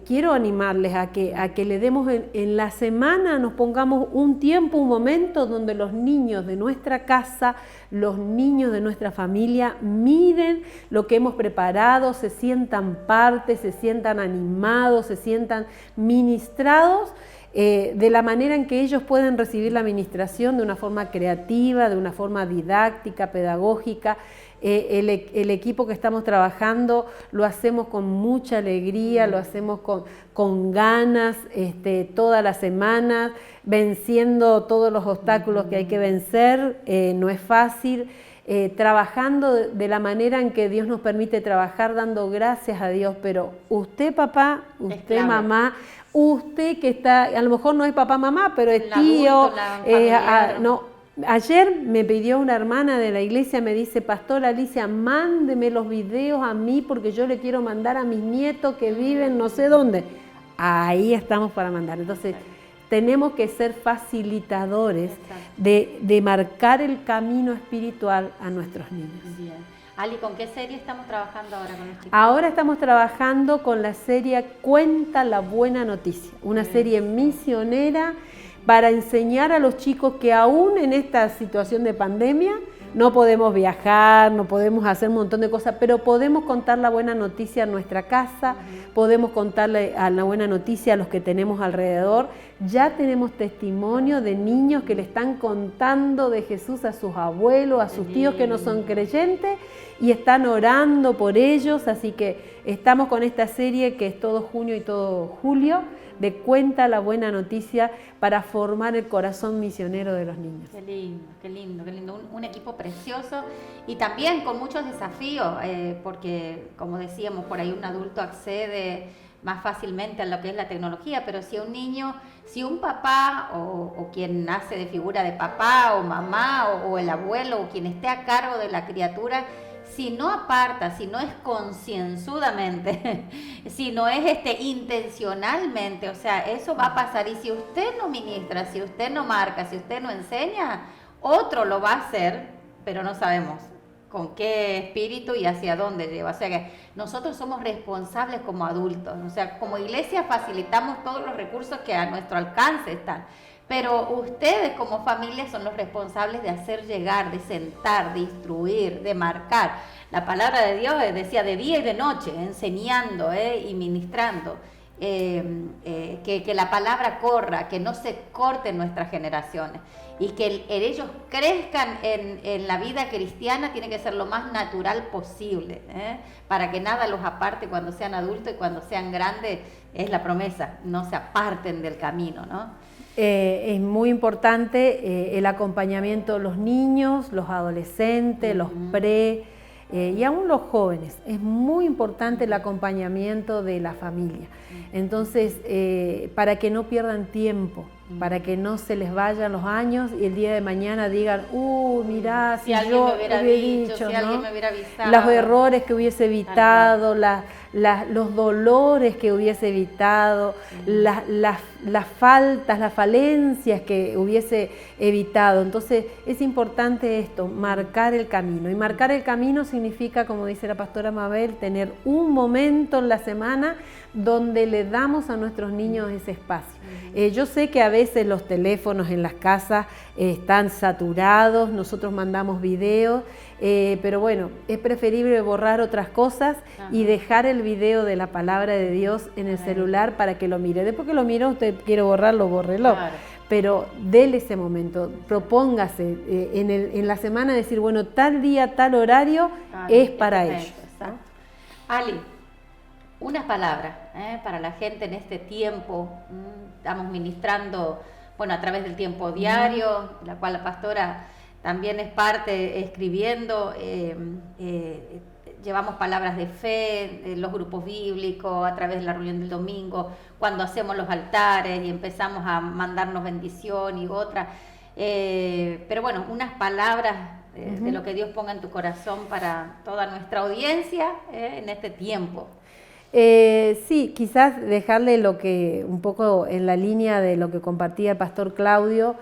Quiero animarles a que le demos en la semana, nos pongamos un tiempo, un momento donde los niños de nuestra casa, los niños de nuestra familia miren lo que hemos preparado, se sientan parte, se sientan animados, se sientan ministrados de la manera en que ellos pueden recibir la administración de una forma creativa, de una forma didáctica, pedagógica. El equipo que estamos trabajando lo hacemos con mucha alegría, lo hacemos con ganas, todas las semanas, venciendo todos los obstáculos que hay que vencer. No es fácil. Trabajando de la manera en que Dios nos permite trabajar, dando gracias a Dios, pero usted papá, usted mamá, usted que está, a lo mejor no es papá, mamá, pero es tío, no. Ayer me pidió una hermana de la iglesia, me dice, Pastora Alicia, mándeme los videos a mí porque yo le quiero mandar a mis nietos que viven no sé dónde. Ahí estamos para mandar. Entonces, tenemos que ser facilitadores de marcar el camino espiritual a nuestros niños. Bien. Ali, ¿con qué serie estamos trabajando ahora con los chicos? Ahora estamos trabajando con la serie Cuenta la Buena Noticia, una serie misionera para enseñar a los chicos que aún en esta situación de pandemia no podemos viajar, no podemos hacer un montón de cosas, pero podemos contar la buena noticia en nuestra casa, podemos contarle a la buena noticia a los que tenemos alrededor. Ya tenemos testimonio de niños que le están contando de Jesús a sus abuelos, a sus tíos que no son creyentes y están orando por ellos, así que estamos con esta serie que es todo junio y todo julio, de Cuenta la Buena Noticia para formar el corazón misionero de los niños. Qué lindo, qué lindo, qué lindo. Un equipo precioso y también con muchos desafíos, porque como decíamos, por ahí un adulto accede más fácilmente a lo que es la tecnología, pero si un niño, si un papá o quien hace de figura de papá o mamá o el abuelo o quien esté a cargo de la criatura, si no aparta, si no es concienzudamente, si no es intencionalmente, o sea, eso va a pasar. Y si usted no ministra, si usted no marca, si usted no enseña, otro lo va a hacer, pero no sabemos con qué espíritu y hacia dónde lleva. O sea que nosotros somos responsables como adultos, o sea, como iglesia facilitamos todos los recursos que a nuestro alcance están. Pero ustedes como familia son los responsables de hacer llegar, de sentar, de instruir, de marcar. La palabra de Dios decía de día y de noche, enseñando y ministrando. Que la palabra corra, que no se corten nuestras generaciones y que ellos crezcan en la vida cristiana. Tiene que ser lo más natural posible, para que nada los aparte cuando sean adultos y cuando sean grandes. Es la promesa, no se aparten del camino, ¿no? Es muy importante el acompañamiento de los niños, los adolescentes, los pre y aún los jóvenes. Es muy importante el acompañamiento de la familia. Entonces, para que no pierdan tiempo, para que no se les vayan los años y el día de mañana digan, mirá, si yo hubiera dicho, si ¿no? alguien me hubiera avisado. Los errores que hubiese evitado, los dolores que hubiese evitado, las faltas, las falencias que hubiese evitado. Entonces es importante esto, marcar el camino. Y marcar el camino significa, como dice la pastora Mabel, tener un momento en la semana donde le damos a nuestros niños ese espacio. Yo sé que a veces los teléfonos en las casas están saturados, nosotros mandamos videos, pero bueno, es preferible borrar otras cosas y dejar el video de la palabra de Dios en el celular para que lo mire. Después que lo mire, usted quiere borrarlo, bórrelo. Claro. Pero déle ese momento, propóngase en la semana decir, bueno, tal día, tal horario es para ellos. Exacto. Ali, unas palabras para la gente en este tiempo. Estamos ministrando, bueno, a través del tiempo diario, la cual la pastora también es parte escribiendo, llevamos palabras de fe, los grupos bíblicos, a través de la reunión del domingo, cuando hacemos los altares y empezamos a mandarnos bendición y otras. Pero bueno, unas palabras de lo que Dios ponga en tu corazón para toda nuestra audiencia en este tiempo. Sí, quizás dejarle lo que, un poco en la línea de lo que compartía el pastor Claudio,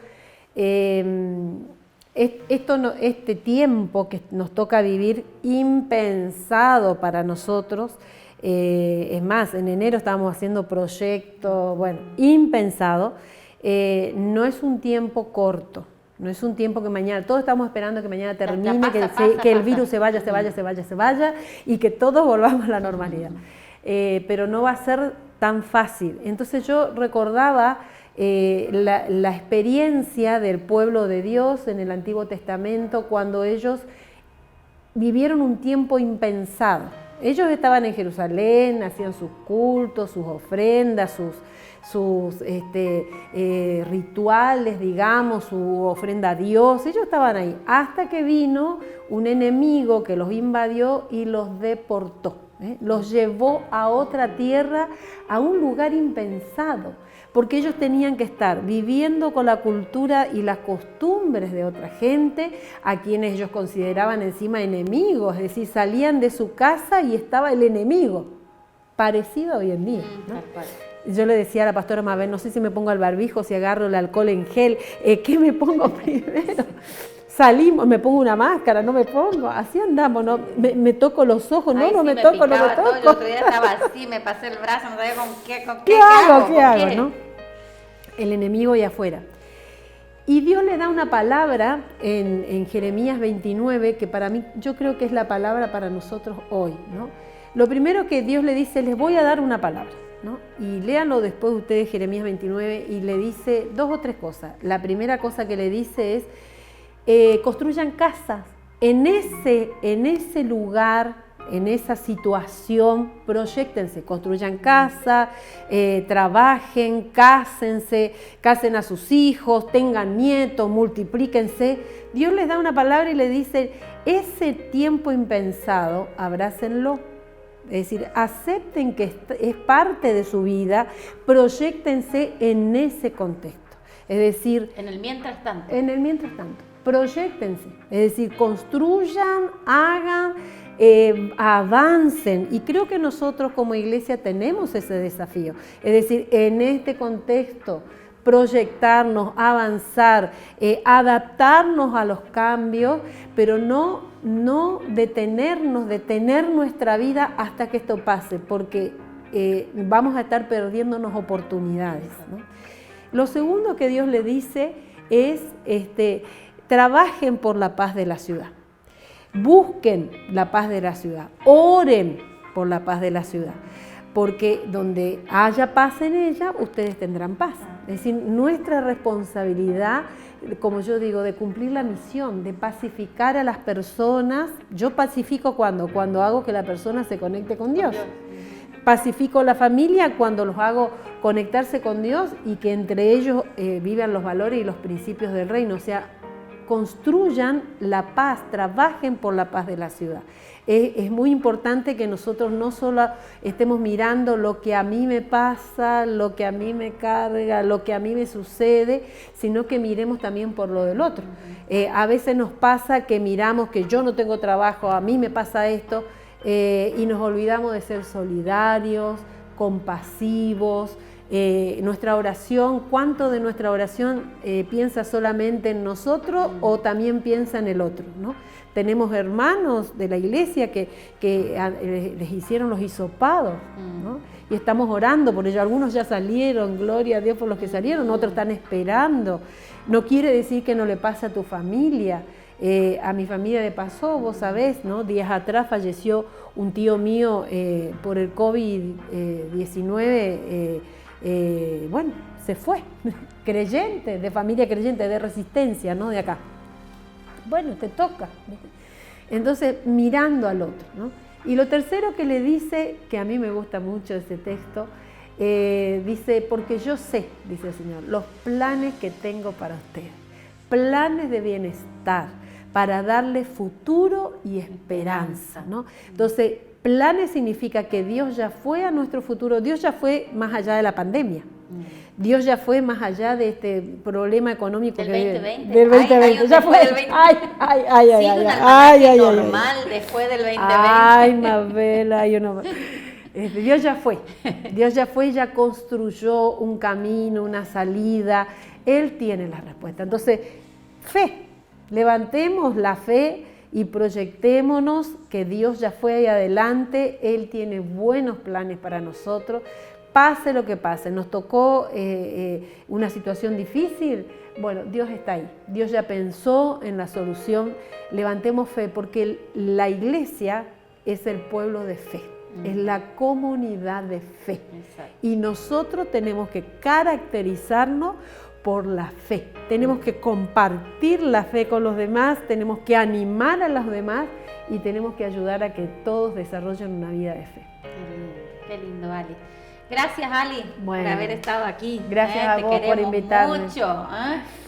este tiempo que nos toca vivir impensado para nosotros, es más, en enero estábamos haciendo proyectos, bueno, impensado, no es un tiempo corto, no es un tiempo que mañana, todos estamos esperando que mañana termine, que el virus se vaya y que todos volvamos a la normalidad, pero no va a ser tan fácil. Entonces yo recordaba la experiencia del pueblo de Dios en el Antiguo Testamento cuando ellos vivieron un tiempo impensado. Ellos estaban en Jerusalén, hacían sus cultos, sus ofrendas, sus rituales, digamos, su ofrenda a Dios. Ellos estaban ahí hasta que vino un enemigo que los invadió y los deportó, los llevó a otra tierra, a un lugar impensado, porque ellos tenían que estar viviendo con la cultura y las costumbres de otra gente, a quienes ellos consideraban encima enemigos, es decir, salían de su casa y estaba el enemigo, parecido hoy en día, ¿no? Yo le decía a la pastora Mabel, no sé si me pongo el barbijo, si agarro el alcohol en gel, ¿qué me pongo primero? Salimos, me pongo una máscara, no me pongo, así andamos, ¿no? Me toco los ojos, no, no me toco, no me toco. El otro día estaba así, me pasé el brazo, no sabía con qué hago, ¿no? El enemigo ahí afuera. Y Dios le da una palabra en Jeremías 29, que para mí, yo creo que es la palabra para nosotros hoy, ¿no? Lo primero que Dios le dice, les voy a dar una palabra, ¿no? Y léanlo después ustedes, Jeremías 29, y le dice 2 o 3 cosas. La primera cosa que le dice es, construyan casas en ese lugar, en esa situación, proyéctense, construyan casa, trabajen, cásense, casen a sus hijos, tengan nietos, multiplíquense. Dios les da una palabra y le dice, ese tiempo impensado, abrácenlo. Es decir, acepten que es parte de su vida, proyéctense en ese contexto. Es decir, en el mientras tanto. En el mientras tanto. Proyéctense, es decir, construyan, hagan, avancen, y creo que nosotros como iglesia tenemos ese desafío, es decir, en este contexto, proyectarnos, avanzar, adaptarnos a los cambios, pero no detenernos, detener nuestra vida hasta que esto pase, porque vamos a estar perdiéndonos oportunidades, ¿no? Lo segundo que Dios le dice es, trabajen por la paz de la ciudad, busquen la paz de la ciudad, oren por la paz de la ciudad, porque donde haya paz en ella, ustedes tendrán paz. Es decir, nuestra responsabilidad, como yo digo, de cumplir la misión, de pacificar a las personas. Yo pacifico cuando hago que la persona se conecte con Dios. Pacifico la familia cuando los hago conectarse con Dios y que entre ellos vivan los valores y los principios del reino, o sea, construyan la paz, trabajen por la paz de la ciudad. Es muy importante que nosotros no solo estemos mirando lo que a mí me pasa, lo que a mí me carga, lo que a mí me sucede, sino que miremos también por lo del otro. A veces nos pasa que miramos que yo no tengo trabajo, a mí me pasa esto, y nos olvidamos de ser solidarios, compasivos. Nuestra oración, ¿cuánto de nuestra oración piensa solamente en nosotros o también piensa en el otro, ¿no? Tenemos hermanos de la iglesia que les hicieron los hisopados, ¿no? Y estamos orando por ellos. Algunos ya salieron, gloria a Dios por los que salieron, otros están esperando. No quiere decir que no le pase a tu familia. A mi familia le pasó, vos sabés, ¿no? Días atrás falleció un tío mío por el COVID-19. Bueno, se fue, creyente, de familia creyente, de Resistencia, ¿no? De acá. Bueno, te toca. Entonces, mirando al otro, ¿no? Y lo tercero que le dice, que a mí me gusta mucho ese texto, dice, porque yo sé, dice el Señor, los planes que tengo para ustedes. planes de bienestar, para darle futuro y esperanza, ¿no? Entonces, planes significa que Dios ya fue a nuestro futuro, Dios ya fue más allá de la pandemia. Dios ya fue más allá de este problema económico del que 2020. del 2020. Ya fue. Ay, normal después del 2020. Ay, Mabela, Dios ya fue y ya construyó un camino, una salida. Él tiene la respuesta. Entonces, fe, levantemos la fe y proyectémonos que Dios ya fue ahí adelante. Él tiene buenos planes para nosotros. Pase lo que pase, nos tocó una situación difícil, bueno, Dios está ahí, Dios ya pensó en la solución, levantemos fe, porque la iglesia es el pueblo de fe, es la comunidad de fe. Exacto. Y nosotros tenemos que caracterizarnos por la fe, tenemos que compartir la fe con los demás, tenemos que animar a los demás y tenemos que ayudar a que todos desarrollen una vida de fe. Qué lindo, Ali. Gracias, Ali, por haber estado aquí. Gracias a vos por invitarme. Mucho.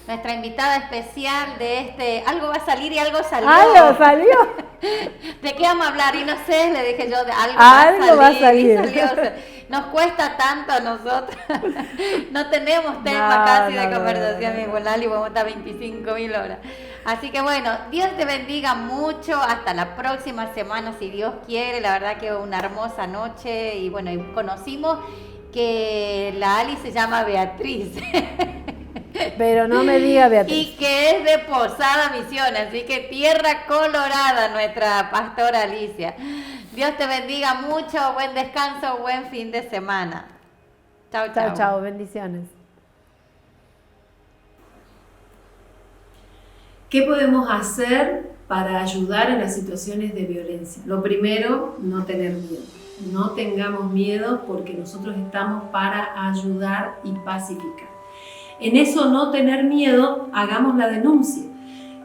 Nuestra invitada especial de Algo va a salir y algo salió. ¿Algo salió? ¿De qué vamos a hablar? Y no sé, le dije yo, de algo va a salir. Salió. Nos cuesta tanto a nosotros. No tenemos tema casi de conversación, mi buen Ali, vamos a estar 25.000 horas. Así que bueno, Dios te bendiga mucho. Hasta la próxima semana, si Dios quiere. La verdad que una hermosa noche. Y bueno, y conocimos que la Ali se llama Beatriz. Pero no me diga Beatriz. Y que es de Posada Misiones, así que tierra colorada nuestra pastora Alicia. Dios te bendiga mucho, buen descanso, buen fin de semana. Chao, chao. Chao, chao, bendiciones. ¿Qué podemos hacer para ayudar en las situaciones de violencia? Lo primero, no tener miedo. No tengamos miedo porque nosotros estamos para ayudar y pacificar. En eso no tener miedo, hagamos la denuncia.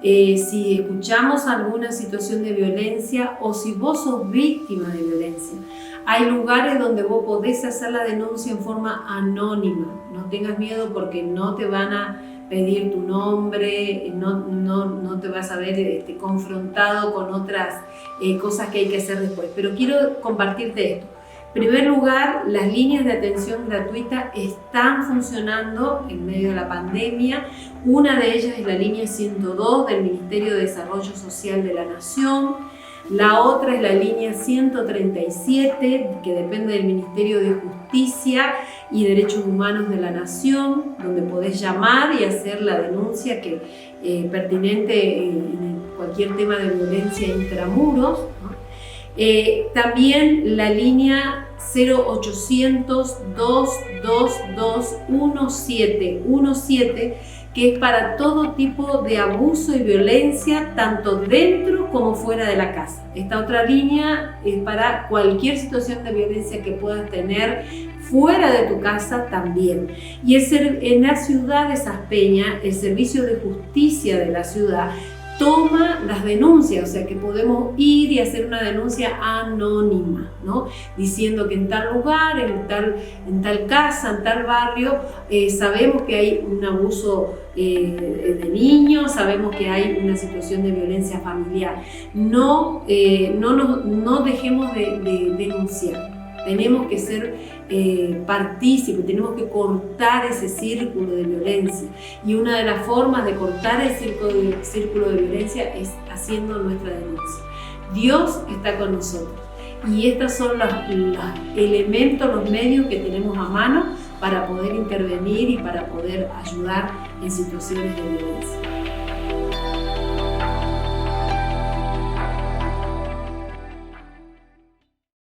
Si escuchamos alguna situación de violencia o si vos sos víctima de violencia, hay lugares donde vos podés hacer la denuncia en forma anónima. No tengas miedo porque no te van a pedir tu nombre, no te vas a ver confrontado con otras cosas que hay que hacer después. Pero quiero compartirte esto. En primer lugar, las líneas de atención gratuita están funcionando en medio de la pandemia. Una de ellas es la línea 102 del Ministerio de Desarrollo Social de la Nación. La otra es la línea 137, que depende del Ministerio de Justicia y Derechos Humanos de la Nación, donde podés llamar y hacer la denuncia pertinente en cualquier tema de violencia intramuros, ¿no? También la línea 0800-222-1717, que es para todo tipo de abuso y violencia, tanto dentro como fuera de la casa. Esta otra línea es para cualquier situación de violencia que puedas tener fuera de tu casa también. Y en la ciudad de Saspeña, el Servicio de Justicia de la ciudad toma las denuncias, o sea que podemos ir y hacer una denuncia anónima, ¿no? Diciendo que en tal lugar, en tal casa, en tal barrio, sabemos que hay un abuso de niños, sabemos que hay una situación de violencia familiar. No dejemos de denunciar. Tenemos que ser partícipes, tenemos que cortar ese círculo de violencia. Y una de las formas de cortar el círculo de violencia es haciendo nuestra denuncia. Dios está con nosotros. Y estos son los elementos, los medios que tenemos a mano para poder intervenir y para poder ayudar en situaciones de violencia.